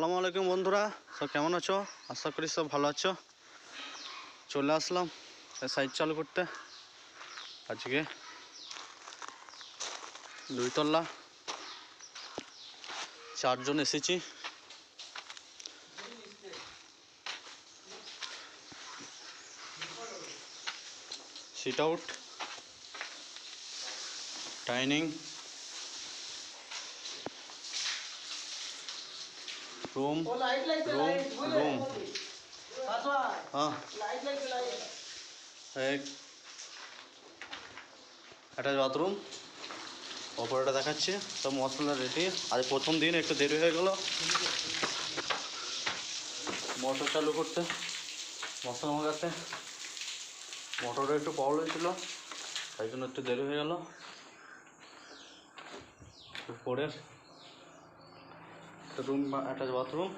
আসসালামু আলাইকুম বন্ধুরা, সব কেমন আছো? আশা করি সব ভালো আছো। চলে আসলাম সাইট চালু করতে। আজকে 2 তলা 4 জন এসেছি। Sit out, dining room room हाँ एक अटैच बाथरूम ওপরটা দেখাচ্ছি। সব মশলা রেডি। আজ প্রথম দিন একটু দেরি হয়ে গেল মোটর চালু করতে, মশলা মাগাতে। মোটরে একটু প্রবলেম ছিল, তাই জন্য একটু দেরি হয়ে গেল। উপরের রুম বা অ্যাটাচ বাথরুম।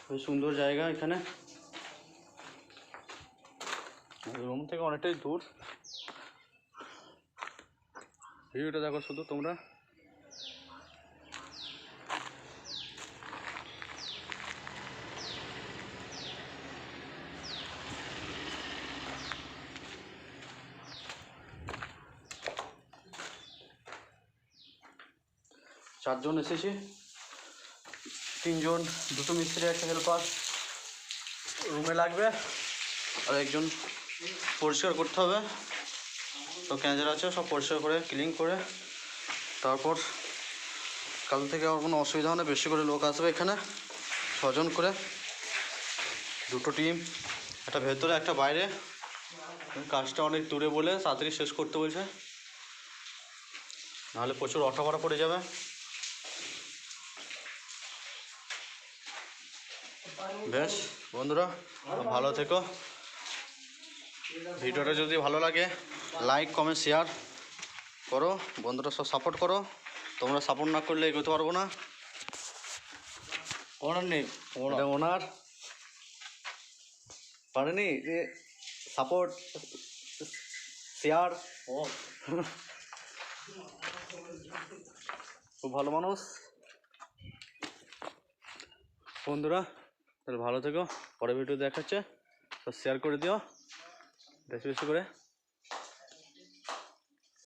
খুব সুন্দর জায়গা। এখানে রুম থেকে অনেকটাই দূর। ভিউটা দেখো শুধু তোমরা। চারজন এসেছি, 3 জন, 2টো মিস্ত্রি, একটা হেল্পার রুমে লাগবে, আর একজন পরিষ্কার করতে হবে। সব ক্যাঁচার আছে, সব পরিষ্কার করে ক্লিন করে তারপর কাল থেকে আর কোনো অসুবিধা হয় না। বেশি করে লোক আসবে এখানে, 6 জন করে, 2টো টিম, একটা ভেতরে একটা বাইরে। কাজটা অনেক দূরে বলে তাড়াতাড়ি শেষ করতে বলছে, নাহলে প্রচুর অটো ভাড়া পড়ে যাবে। বেশ বন্ধুরা, ভালো থেকো। ভিডিওটা যদি ভালো লাগে লাইক কমেন্ট শেয়ার করো। বন্ধুরা সব সাপোর্ট করো, তোমরা সাপোর্ট না করলে এগোতে পারবো না। ওনার নেই, ওনার পারেনি যে সাপোর্ট শেয়ার। ও খুব ভালো মানুষ। বন্ধুরা তাহলে ভালো থেকো, পরে ভিডিও দেখাচ্ছে, তো শেয়ার করে দিও বেশি বেশি করে।